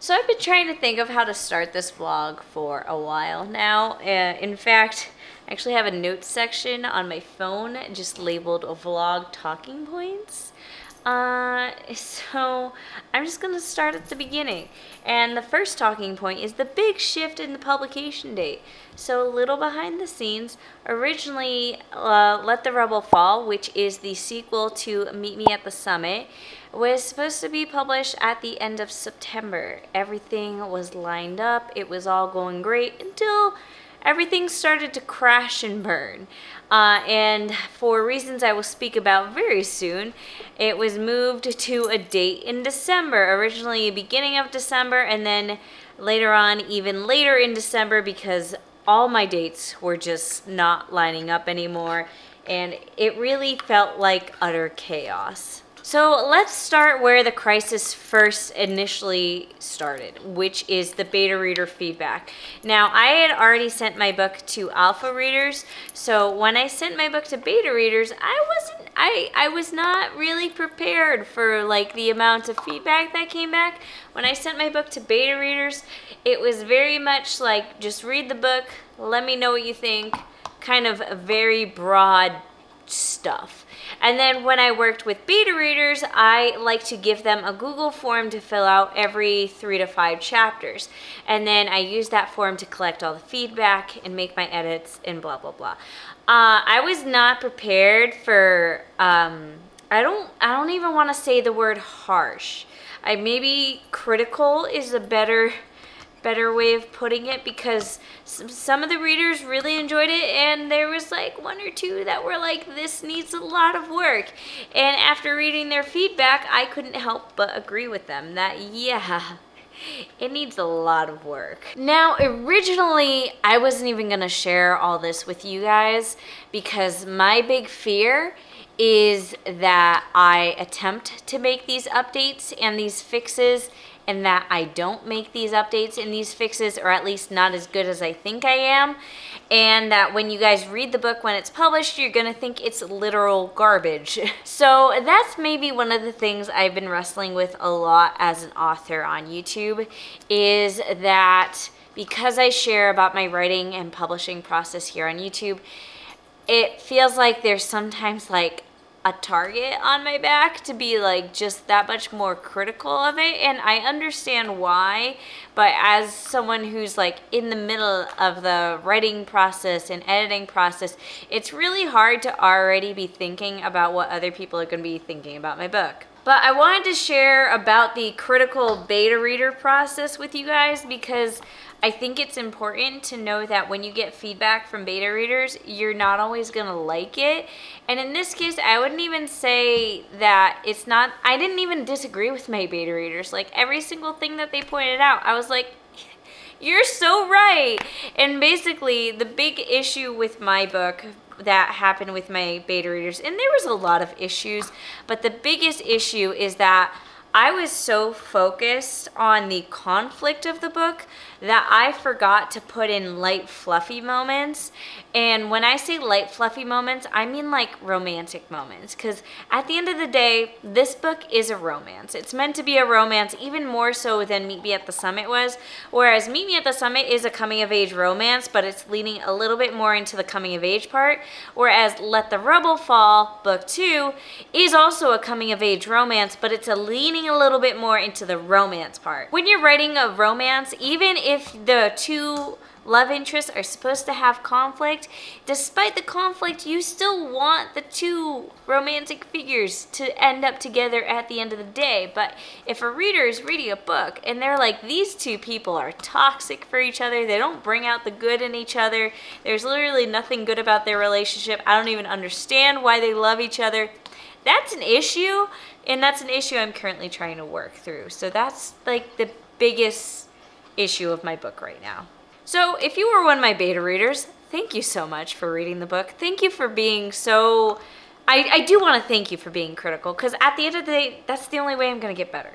So I've been trying to think of how to start this vlog for a while now. In fact, I actually have a notes section on my phone just labeled vlog talking points. So I'm just going to start at the beginning. And the first talking point is the big shift in the publication date. So a little behind the scenes, originally Let the Rebel Fall, which is the sequel to Meet Me at the Summit, was supposed to be published at the end of September. Everything was lined up. It was all going great until everything started to crash and burn. And for reasons I will speak about very soon, it was moved to a date in December, originally beginning of December, and then later on even later in December, because all my dates were just not lining up anymore, and it really felt like utter chaos. So let's start where the crisis first initially started, which is the beta reader feedback. Now, I had already sent my book to alpha readers, so when I sent my book to beta readers, I was not really prepared for like the amount of feedback that came back. When I sent my book to beta readers, it was very much like, just read the book, let me know what you think, kind of a very broad stuff. And then when I worked with beta readers, I like to give them a Google form to fill out every 3 to 5 chapters. And then I use that form to collect all the feedback and make my edits and blah, blah, blah. I was not prepared for, I don't even want to say the word harsh. Maybe critical is a better way of putting it, because some of the readers really enjoyed it, and there was like 1 or 2 that were like, this needs a lot of work. And after reading their feedback, I couldn't help but agree with them that yeah, it needs a lot of work. Now, originally, I wasn't even gonna share all this with you guys because my big fear is that I attempt to make these updates and these fixes, and that I don't make these updates and these fixes, or at least not as good as I think I am, and that when you guys read the book when it's published, you're gonna think it's literal garbage. So that's maybe one of the things I've been wrestling with a lot as an author on YouTube, is that because I share about my writing and publishing process here on YouTube, it feels like there's sometimes like a target on my back to be like just that much more critical of it, and I understand why, but as someone who's like in the middle of the writing process and editing process, it's really hard to already be thinking about what other people are going to be thinking about my book. But I wanted to share about the critical beta reader process with you guys, because I think it's important to know that when you get feedback from beta readers, you're not always gonna like it. And in this case, I wouldn't even say that it's not, I didn't even disagree with my beta readers. Like every single thing that they pointed out, I was like, you're so right. And basically, the big issue with my book that happened with my beta readers, and there was a lot of issues, but the biggest issue is that I was so focused on the conflict of the book that I forgot to put in light, fluffy moments. And when I say light, fluffy moments, I mean like romantic moments. Because at the end of the day, this book is a romance. It's meant to be a romance, even more so than Meet Me at the Summit was. Whereas Meet Me at the Summit is a coming-of-age romance, but it's leaning a little bit more into the coming-of-age part. Whereas Let the Rebel Fall, Book 2, is also a coming-of-age romance, but it's leaning a little bit more into the romance part. When you're writing a romance, even if the 2 love interests are supposed to have conflict, despite the conflict, you still want the 2 romantic figures to end up together at the end of the day. But if a reader is reading a book and they're like, these 2 people are toxic for each other, they don't bring out the good in each other, there's literally nothing good about their relationship, I don't even understand why they love each other, that's an issue, and that's an issue I'm currently trying to work through. So that's like the biggest issue of my book right now. So if you were one of my beta readers, thank you so much for reading the book. Thank you for being so, I do want to thank you for being critical, because at the end of the day, that's the only way I'm going to get better.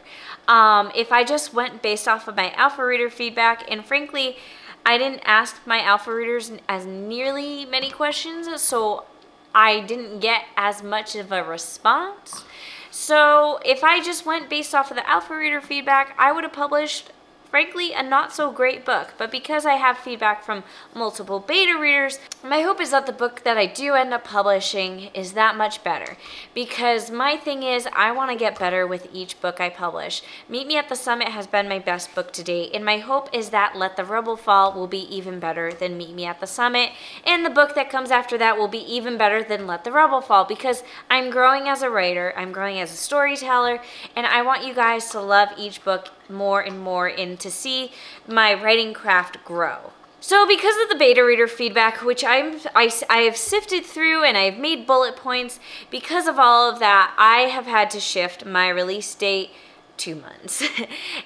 If I just went based off of my alpha reader feedback, and frankly, I didn't ask my alpha readers as nearly many questions, so I didn't get as much of a response. So if I just went based off of the alpha reader feedback, I would have published frankly, a not so great book. But because I have feedback from multiple beta readers, my hope is that the book that I do end up publishing is that much better. Because my thing is, I want to get better with each book I publish. Meet Me at the Summit has been my best book to date, and my hope is that Let the Rubble Fall will be even better than Meet Me at the Summit, and the book that comes after that will be even better than Let the Rubble Fall, because I'm growing as a writer, I'm growing as a storyteller, and I want you guys to love each book more and more and to see my writing craft grow. So because of the beta reader feedback, which I have sifted through and I've made bullet points, because of all of that, I have had to shift my release date 2 months.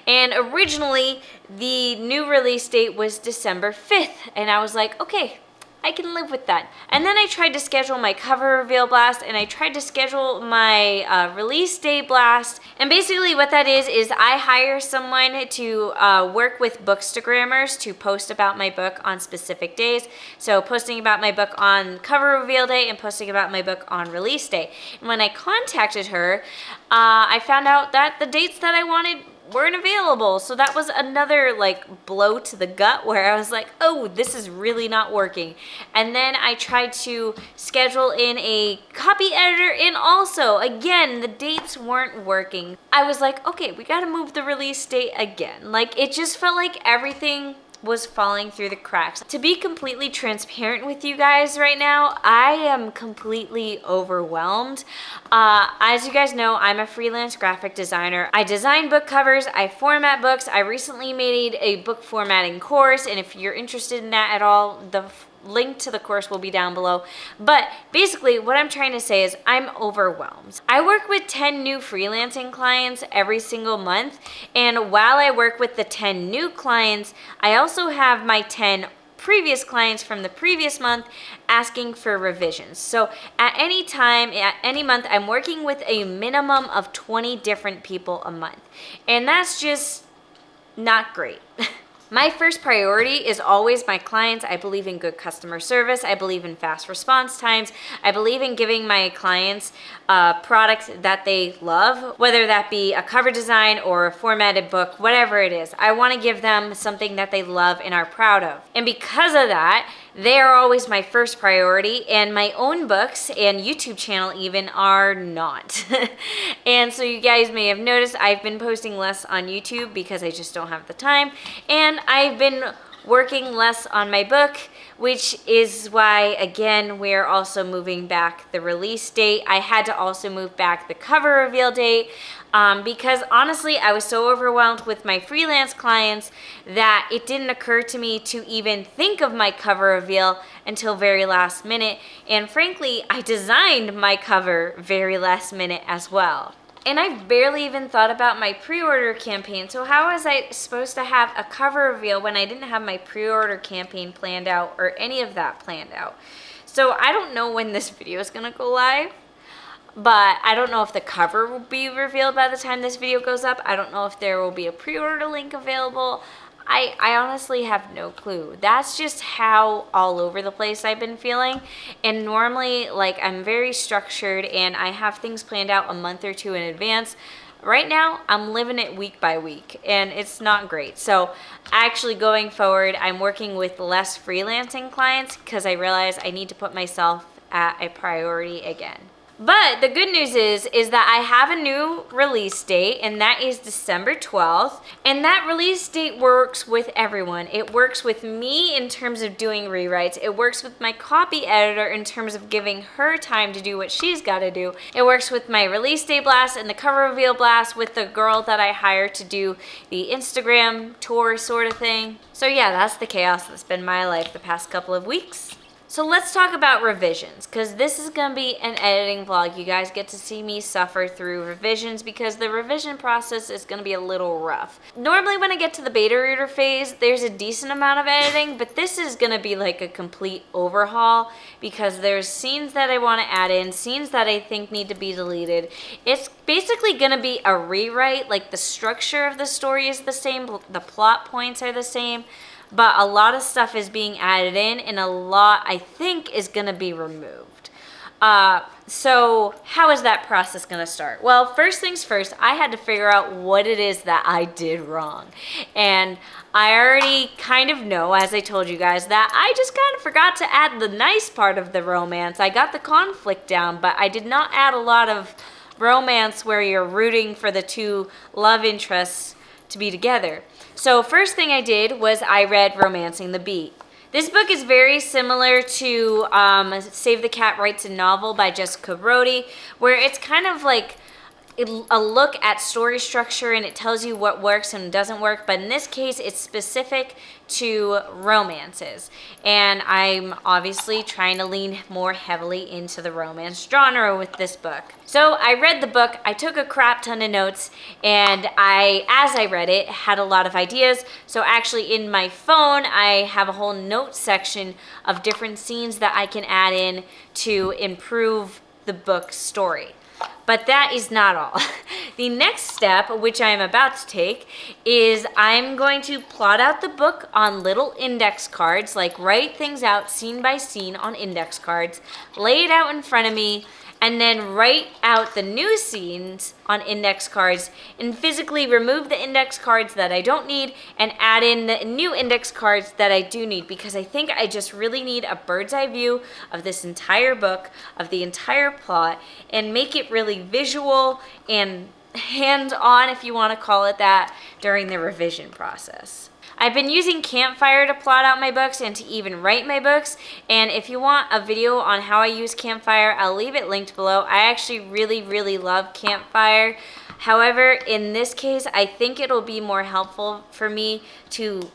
And originally, the new release date was December 5th, and I was like, okay, I can live with that. And then I tried to schedule my cover reveal blast, and I tried to schedule my release date blast. And basically what that is I hire someone to work with bookstagrammers to post about my book on specific days. So posting about my book on cover reveal day and posting about my book on release day. And when I contacted her, I found out that the dates that I wanted weren't available. So that was another like blow to the gut where I was like, oh, this is really not working. And then I tried to schedule in a copy editor, and also again, the dates weren't working. I was like, okay, we gotta move the release date again. Like, it just felt like everything was falling through the cracks. To be completely transparent with you guys right now, I am completely overwhelmed. As you guys know, I'm a freelance graphic designer. I design book covers, I format books. I recently made a book formatting course, and if you're interested in that at all, the link to the course will be down below. But basically what I'm trying to say is I'm overwhelmed. I work with 10 new freelancing clients every single month, and while I work with the 10 new clients, I also have my 10 previous clients from the previous month asking for revisions. So at any time, at any month, I'm working with a minimum of 20 different people a month, and that's just not great. My first priority is always my clients. I believe in good customer service. I believe in fast response times. I believe in giving my clients a product that they love, whether that be a cover design or a formatted book, whatever it is. I want to give them something that they love and are proud of. And because of that, they are always my first priority, and my own books and YouTube channel even are not. And so you guys may have noticed I've been posting less on YouTube because I just don't have the time, and I've been working less on my book, which is why, again, we're also moving back the release date. I had to also move back the cover reveal date because honestly, I was so overwhelmed with my freelance clients that it didn't occur to me to even think of my cover reveal until very last minute. And frankly, I designed my cover very last minute as well. And I barely even thought about my pre-order campaign. So how was I supposed to have a cover reveal when I didn't have my pre-order campaign planned out or any of that planned out? So I don't know when this video is gonna go live, but I don't know if the cover will be revealed by the time this video goes up. I don't know if there will be a pre-order link available. I honestly have no clue. That's just how all over the place I've been feeling. And normally, like, I'm very structured and I have things planned out a month or two in advance. Right now, I'm living it week by week, and it's not great. So actually going forward, I'm working with less freelancing clients because I realize I need to put myself at a priority again. But the good news is that I have a new release date, and that is December 12th. And that release date works with everyone. It works with me in terms of doing rewrites. It works with my copy editor in terms of giving her time to do what she's got to do. It works with my release date blast and the cover reveal blast with the girl that I hired to do the Instagram tour sort of thing. So yeah, that's the chaos that's been my life the past couple of weeks. So let's talk about revisions, because this is going to be an editing vlog. You guys get to see me suffer through revisions because the revision process is going to be a little rough. Normally when I get to the beta reader phase, there's a decent amount of editing, but this is going to be like a complete overhaul because there's scenes that I want to add in, scenes that I think need to be deleted. It's basically going to be a rewrite. Like, the structure of the story is the same, the plot points are the same, but a lot of stuff is being added in, and a lot, I think, is going to be removed. The So how is that process going to start? Well, first things first, I had to figure out what it is that I did wrong. And I already kind of know, as I told you guys, that I just kind of forgot to add the nice part of the romance. I got the conflict down, but I did not add a lot of romance where you're rooting for the two love interests to be together. So first thing I did was I read Romancing the Bee. This book is very similar to Save the Cat Writes a Novel by Jessica Rhodey, where it's kind of like a look at story structure and it tells you what works and doesn't work. But in this case, it's specific to romances. And I'm obviously trying to lean more heavily into the romance genre with this book. So I read the book, I took a crap ton of notes, and as I read it, had a lot of ideas. So actually in my phone, I have a whole note section of different scenes that I can add in to improve the book's story. But that is not all. The next step, which I am about to take, is I'm going to plot out the book on little index cards, like write things out scene by scene on index cards, lay it out in front of me, and then write out the new scenes on index cards and physically remove the index cards that I don't need and add in the new index cards that I do need, because I think I just really need a bird's eye view of this entire book, of the entire plot, and make it really visual and hands-on, if you want to call it that, during the revision process. I've been using Campfire to plot out my books and to even write my books, and if you want a video on how I use Campfire, I'll leave it linked below. I actually really love Campfire. However, in this case, I think it'll be more helpful for me to,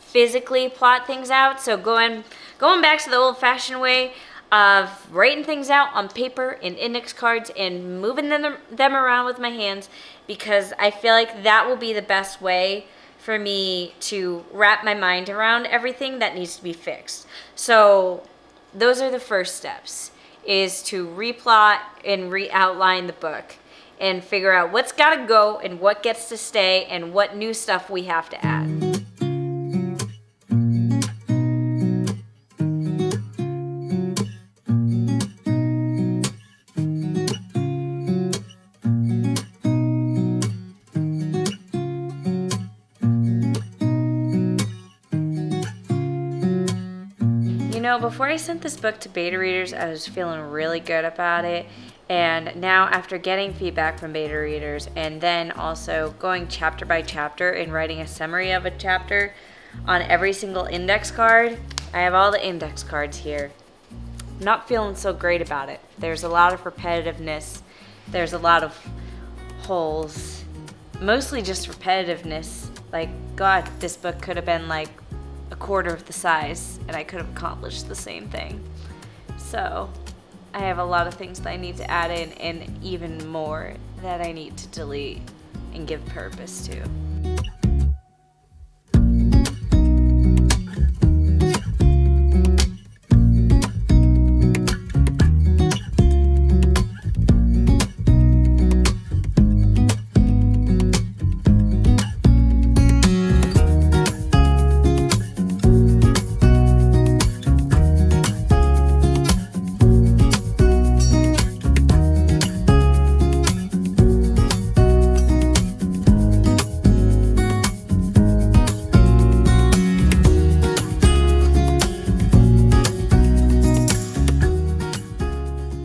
physically plot things out. So going back to the old-fashioned way of writing things out on paper and index cards and moving them around with my hands, because I feel like that will be the best way for me to wrap my mind around everything that needs to be fixed. So those are the first steps, is to replot and re-outline the book and figure out what's got to go and what gets to stay and what new stuff we have to add. Before I sent this book to beta readers, I was feeling really good about it. And now, after getting feedback from beta readers and then also going chapter by chapter and writing a summary of a chapter on every single index card, I have all the index cards here. I'm not feeling so great about it. There's a lot of repetitiveness. There's a lot of holes. Mostly just repetitiveness. Like, God, this book could have been like a quarter of the size and I could have accomplished the same thing. So I have a lot of things that I need to add in and even more that I need to delete and give purpose to.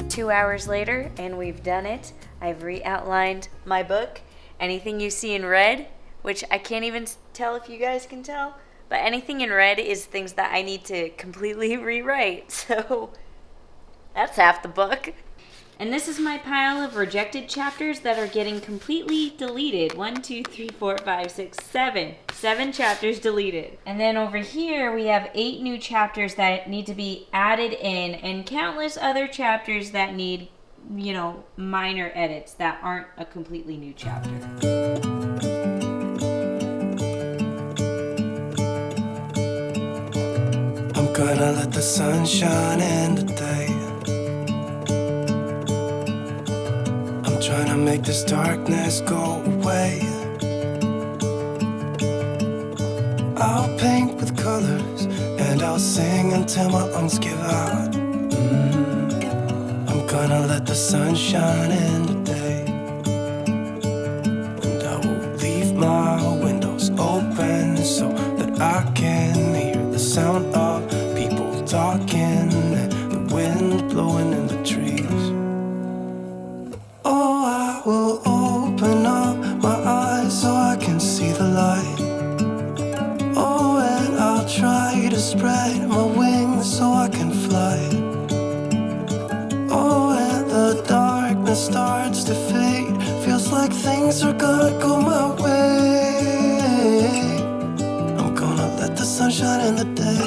2 hours later, and we've done it. I've re-outlined my book. Anything you see in red, which I can't even tell if you guys can tell, but anything in red is things that I need to completely rewrite. So that's half the book. And this is my pile of rejected chapters that are getting completely deleted. 1, 2, 3, 4, 5, 6, 7. 7 chapters deleted. And then over here we have 8 new chapters that need to be added in, and countless other chapters that need, minor edits that aren't a completely new chapter. I'm gonna let the sun shine in today. Trying to make this darkness go away. I'll paint with colors and I'll sing until my lungs give out. I'm gonna gonna let the sun shine in today, and I will leave my windows open so that I can hear the sound of people talking and the wind blowing in the trees. Oh, I will open up my eyes so I can see the light. Oh, and I'll try to spread my wings so I can fly. Oh, and the darkness starts to fade. Feels like things are gonna go my way. I'm gonna let the sun shine in the day.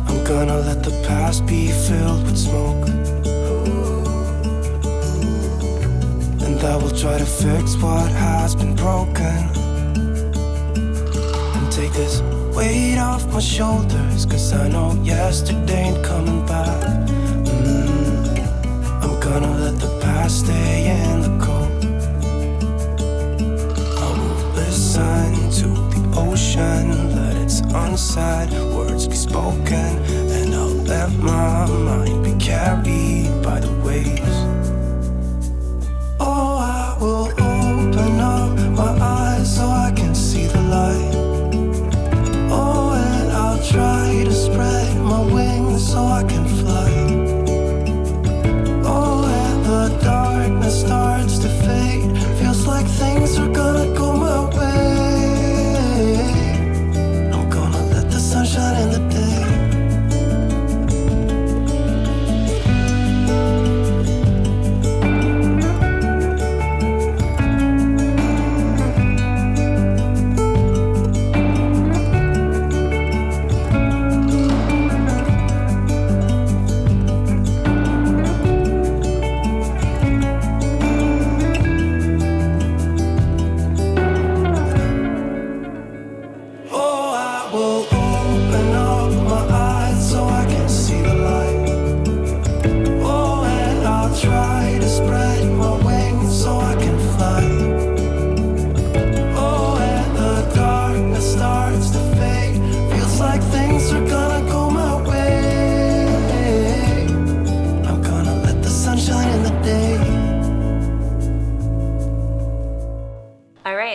I'm gonna let the past be filled with smoke, and I will try to fix what has been broken, and take this weight off my shoulders, 'cause I know yesterday ain't coming back. I'm gonna let the past stay in the cold. I will listen to the ocean, let its unsaid words be spoken, and I'll let my mind be carried by the waves. Oh, I will open up my eyes so I can see the light. Oh, and I'll try to spread my wings so I can fly. Oh, and the darkness starts to fade. Feels like things are gonna go my way. I'm gonna let the sun shine in the day.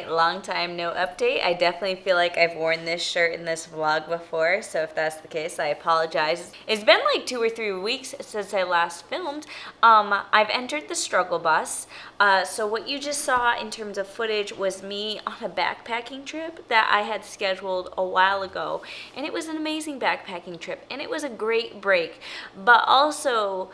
Long time no update. I definitely feel like I've worn this shirt in this vlog before, so if that's the case, I apologize. It's been like 2 or 3 weeks since I last filmed. I've entered the struggle bus. So what you just saw in terms of footage was me on a backpacking trip that I had scheduled a while ago, and it was an amazing backpacking trip, and it was a great break, but also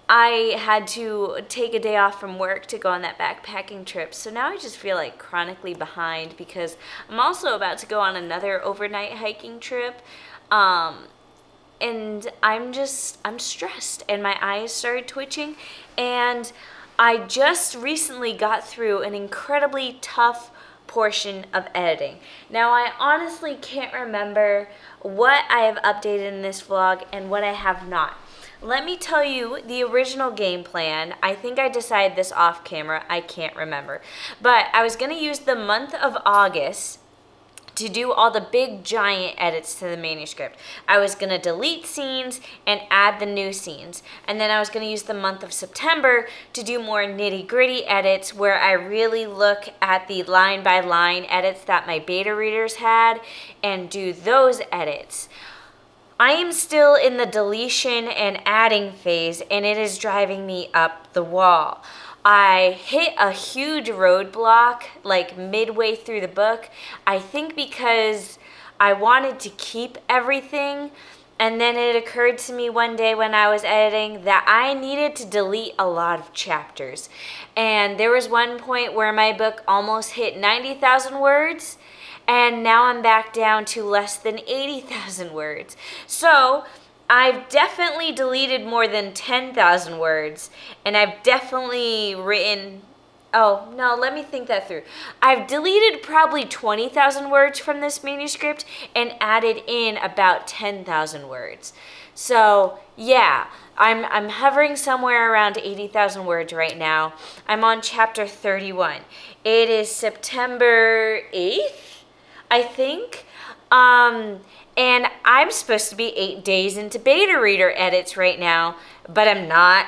I had to take a day off from work to go on that backpacking trip. So now I just feel like chronically behind because I'm also about to go on another overnight hiking trip. And I'm stressed and my eyes started twitching. And I just recently got through an incredibly tough portion of editing. Now, I honestly can't remember what I have updated in this vlog and what I have not. Let me tell you the original game plan. I think I decided this off camera. I can't remember. But I was going to use the month of August to do all the big giant edits to the manuscript. I was going to delete scenes and add the new scenes. And then I was going to use the month of September to do more nitty-gritty edits where I really look at the line-by-line edits that my beta readers had and do those edits. I am still in the deletion and adding phase, and it is driving me up the wall. I hit a huge roadblock like midway through the book, I think because I wanted to keep everything, and then it occurred to me one day when I was editing that I needed to delete a lot of chapters. And there was one point where my book almost hit 90,000 words, and now I'm back down to less than 80,000 words. So I've definitely deleted more than 10,000 words, and I've definitely written, oh, no, let me think that through. I've deleted probably 20,000 words from this manuscript and added in about 10,000 words. So, yeah, I'm hovering somewhere around 80,000 words right now. I'm on chapter 31. It is September 8th. I think. And I'm supposed to be 8 days into beta reader edits right now, but I'm not.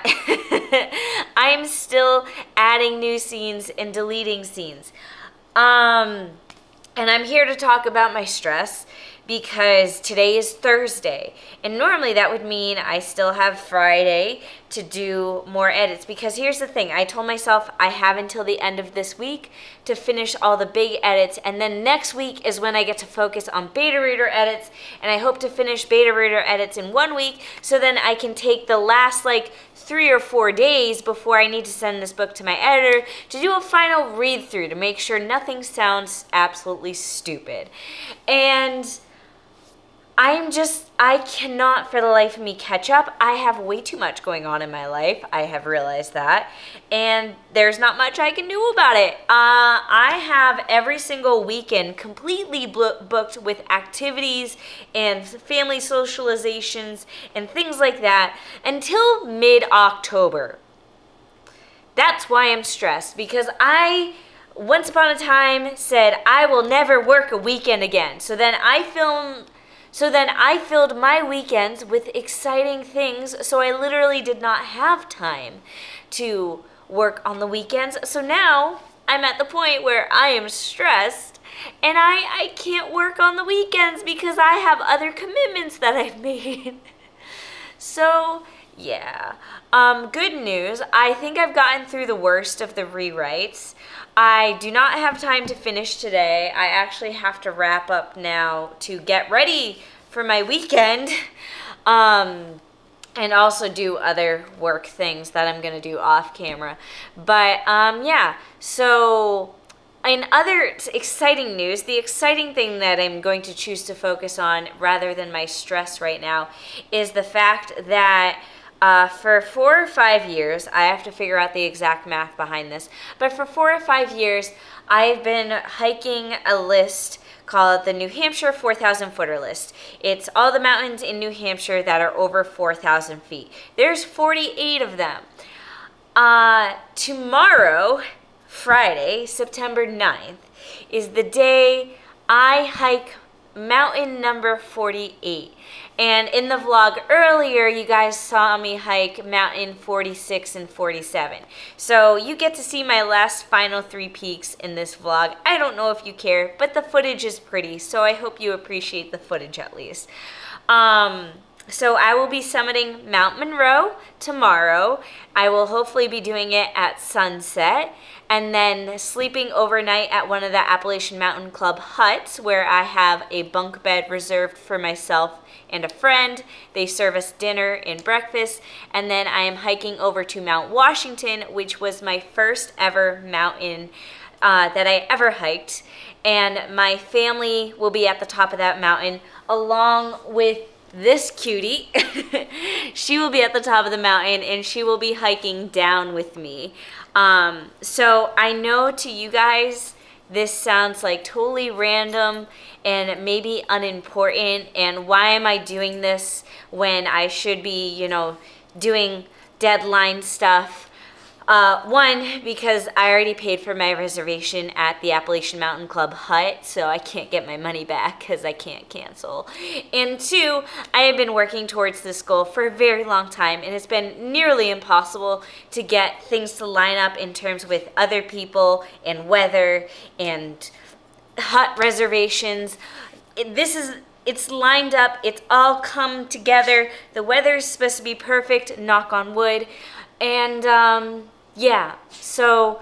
I'm still adding new scenes and deleting scenes. And I'm here to talk about my stress because today is Thursday. And normally that would mean I still have Friday to do more edits. Because here's the thing, I told myself I have until the end of this week to finish all the big edits. And then next week is when I get to focus on beta reader edits. And I hope to finish beta reader edits in 1 week. So then I can take the last 3 or 4 days before I need to send this book to my editor to do a final read through to make sure nothing sounds absolutely stupid. And I cannot for the life of me catch up. I have way too much going on in my life. I have realized that. And there's not much I can do about it. I have every single weekend completely booked with activities and family socializations and things like that until mid-October. That's why I'm stressed, because I once upon a time said I will never work a weekend again. So then I filled my weekends with exciting things, so I literally did not have time to work on the weekends. So now I'm at the point where I am stressed and I can't work on the weekends because I have other commitments that I've made. So yeah, good news. I think I've gotten through the worst of the rewrites. I do not have time to finish today. I actually have to wrap up now to get ready for my weekend, and also do other work things that I'm going to do off camera. But yeah, so in other exciting news, the exciting thing that I'm going to choose to focus on rather than my stress right now is the fact that for 4 or 5 years, I have to figure out the exact math behind this, but for 4 or 5 years, I've been hiking a list called the New Hampshire 4,000 footer list. It's all the mountains in New Hampshire that are over 4,000 feet. There's 48 of them. Tomorrow, Friday, September 9th, is the day I hike mountain number 48. And in the vlog earlier, you guys saw me hike mountain 46 and 47. So you get to see my last final 3 peaks in this vlog. I don't know if you care, but the footage is pretty, so I hope you appreciate the footage at least. So I will be summiting Mount Monroe tomorrow. I will hopefully be doing it at sunset, and then sleeping overnight at one of the Appalachian Mountain Club huts where I have a bunk bed reserved for myself and a friend. They serve us dinner and breakfast, and then I am hiking over to Mount Washington, which was my first ever mountain that I ever hiked, and my family will be at the top of that mountain along with this cutie. She will be at the top of the mountain and she will be hiking down with me. So I know to you guys this sounds like totally random and maybe unimportant, and why am I doing this when I should be, doing deadline stuff? One, because I already paid for my reservation at the Appalachian Mountain Club hut, so I can't get my money back because I can't cancel. And 2, I have been working towards this goal for a very long time, and it's been nearly impossible to get things to line up in terms with other people and weather and hut reservations. It's lined up, it's all come together. The weather's supposed to be perfect, knock on wood. And yeah, so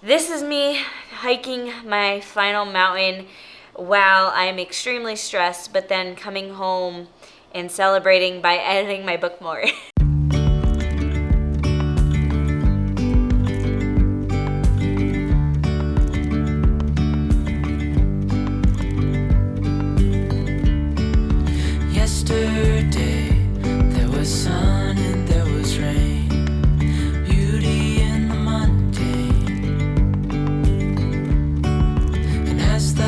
this is me hiking my final mountain while I'm extremely stressed, but then coming home and celebrating by editing my book more. Yesterday, there was sun and there was rain, beauty in the mundane. And as the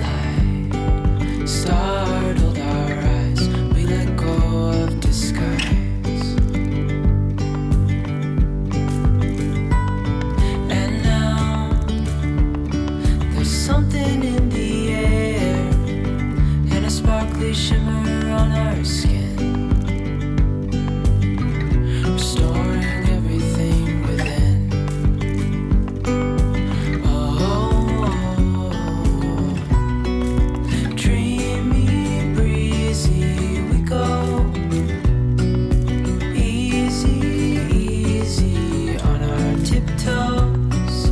light startled our eyes, we let go of disguise. we shimmer on our skin, restoring everything within. Oh, dreamy, breezy, we go. Easy, easy on our tiptoes,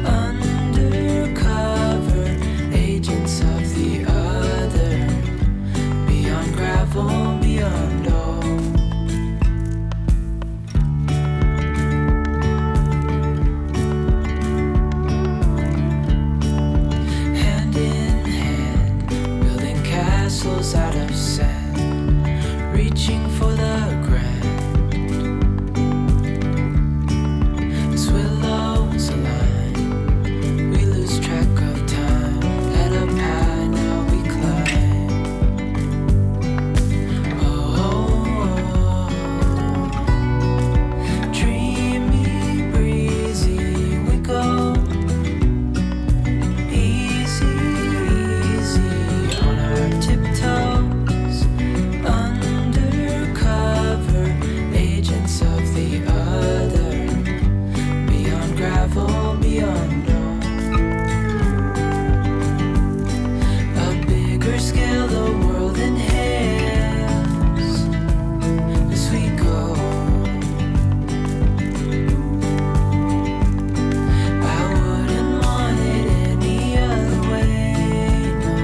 undercover agents of the other, beyond gravel, beyond all. Hand in hand, building castles out of sand, reaching for the grand. As willows align, we lose track of time. Head up high, now we climb. Oh, dreamy, breezy, we go. Easy, easy on our tiptoes, undercover agents of the other, beyond gravel, beyond all. A bigger scale the world inhales as we go. I wouldn't want it any other way, no.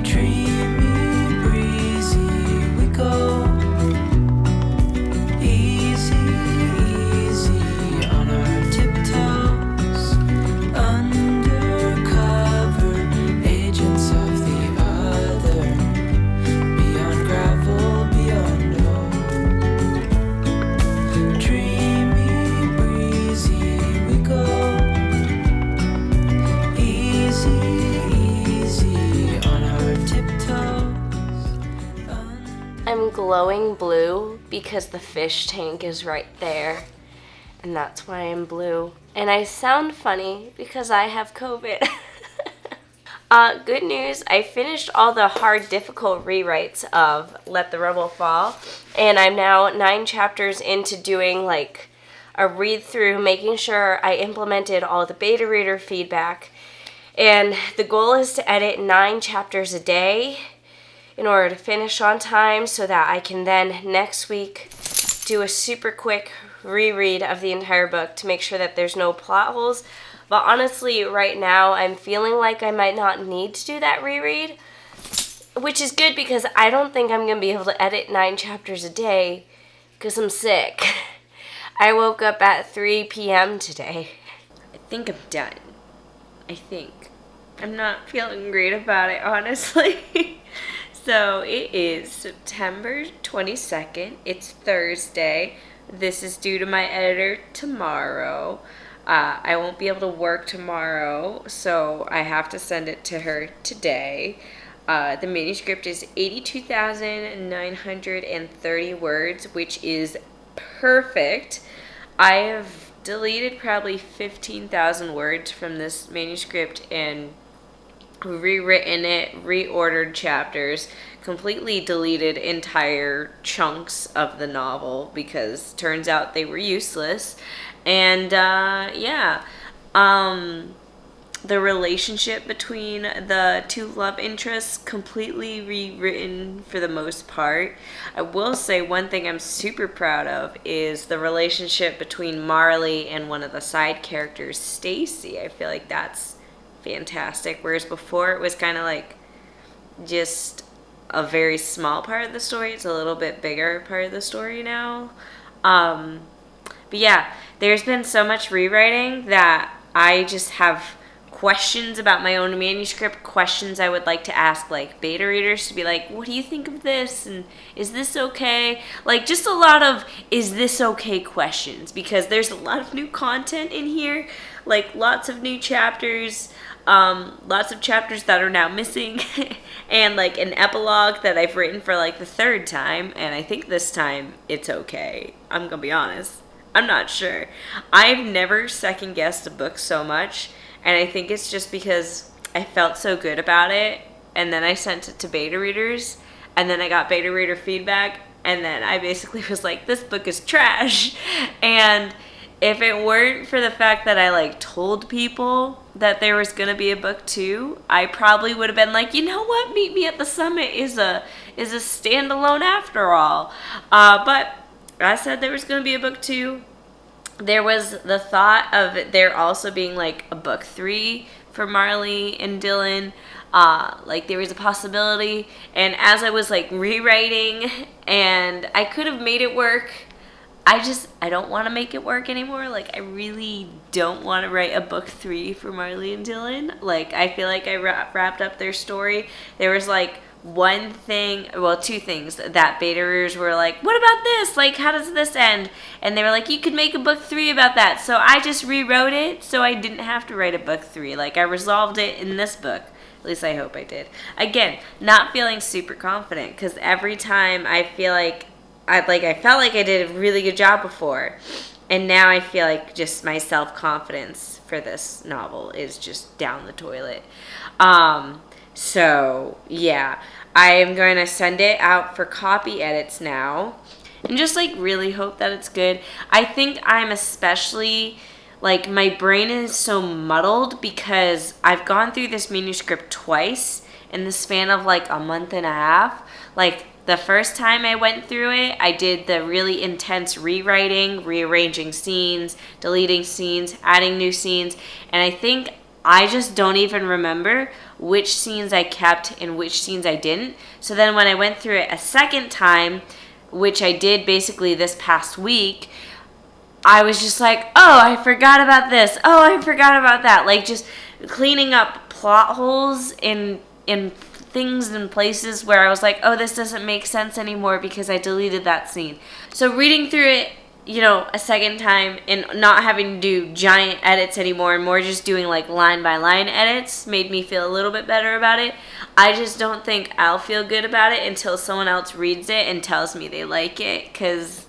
Dreamy, breezy, we go. Easy, easy on our tiptoes, undercover agents of the other, beyond gravel, beyond all. Dreamy, breezy, we go. Easy, easy on our tiptoes. I'm glowing blue because the fish tank is right there, and that's why I'm blue. And I sound funny because I have COVID. Good news, I finished all the hard, difficult rewrites of Let the Rebel Fall, and I'm now 9 chapters into doing like a read through, making sure I implemented all the beta reader feedback. And the goal is to edit 9 chapters a day in order to finish on time so that I can then next week do a super quick reread of the entire book to make sure that there's no plot holes. But honestly, right now, I'm feeling like I might not need to do that reread, which is good because I don't think I'm going to be able to edit 9 chapters a day because I'm sick. I woke up at 3 p.m. today. I think I'm done. I think. I'm not feeling great about it, honestly. So it is September 22nd. It's Thursday. This is due to my editor tomorrow. I won't be able to work tomorrow, so I have to send it to her today. The manuscript is 82,930 words, which is perfect. I have deleted probably 15,000 words from this manuscript and rewritten it, reordered chapters, completely deleted entire chunks of the novel because turns out they were useless. And the relationship between the two love interests completely rewritten for the most part. I will say one thing I'm super proud of is the relationship between Marley and one of the side characters, Stacy. I feel like that's fantastic, whereas before it was kind of like just a very small part of the story. It's a little bit bigger part of the story now. But yeah, there's been so much rewriting that I just have questions about my own manuscript, questions I would like to ask like beta readers to be like, what do you think of this? And is this okay? Like just a lot of is this okay questions, because there's a lot of new content in here, like lots of new chapters, lots of chapters that are now missing and like an epilogue that I've written for like the third time, and I think this time it's okay. I'm gonna be honest. I'm not sure. I've never second guessed a book so much, and I think it's just because I felt so good about it, and then I sent it to beta readers, and then I got beta reader feedback, and then I basically was like, this book is trash. And if it weren't for the fact that I like told people that there was gonna be a book 2, I probably would have been like, you know what, Meet Me at the Summit is a standalone after all. But I said there was gonna be a book 2. There was the thought of there also being like a book 3 for Marley and Dylan. Like there was a possibility, and as I was like rewriting, and I could have made it work, I don't want to make it work anymore. Like I really don't want to write a book 3 for Marley and Dylan. Like I feel like I wrapped up their story. There was like two things that beta readers were like, what about this? Like, how does this end? And they were like, you could make a book 3 about that. So I just rewrote it so I didn't have to write a book 3. Like, I resolved it in this book. At least I hope I did. Again, not feeling super confident because every time I feel like I felt like I did a really good job before. And now I feel like just my self-confidence for this novel is just down the toilet. So, yeah, I am going to send it out for copy edits now and just, like, really hope that it's good. I think I'm especially, like, my brain is so muddled because I've gone through this manuscript twice in the span of, like, a month and a half. Like, the first time I went through it, I did the really intense rewriting, rearranging scenes, deleting scenes, adding new scenes, and I think I just don't even remember which scenes I kept and which scenes I didn't. So then when I went through it a second time, which I did basically this past week, I was just like, oh, I forgot about this. Oh, I forgot about that. Like just cleaning up plot holes in things and places where I was like, oh, this doesn't make sense anymore because I deleted that scene. So reading through it, a second time and not having to do giant edits anymore and more just doing like line by line edits made me feel a little bit better about it. I just don't think I'll feel good about it until someone else reads it and tells me they like it, because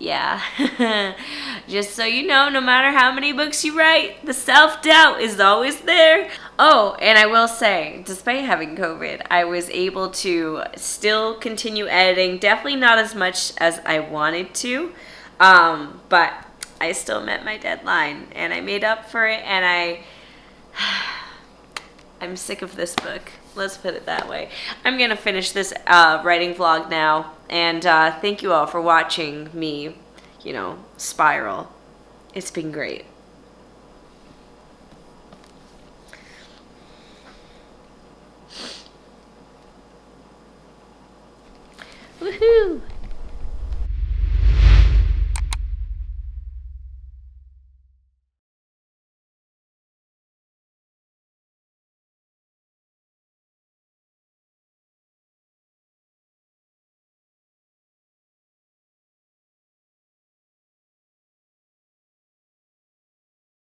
yeah, just so you know, no matter how many books you write, the self-doubt is always there. Oh, and I will say, despite having COVID, I was able to still continue editing, definitely not as much as I wanted to. But I still met my deadline and I made up for it, and I'm sick of this book. Let's put it that way. I'm going to finish this writing vlog now, and thank you all for watching me, spiral. It's been great.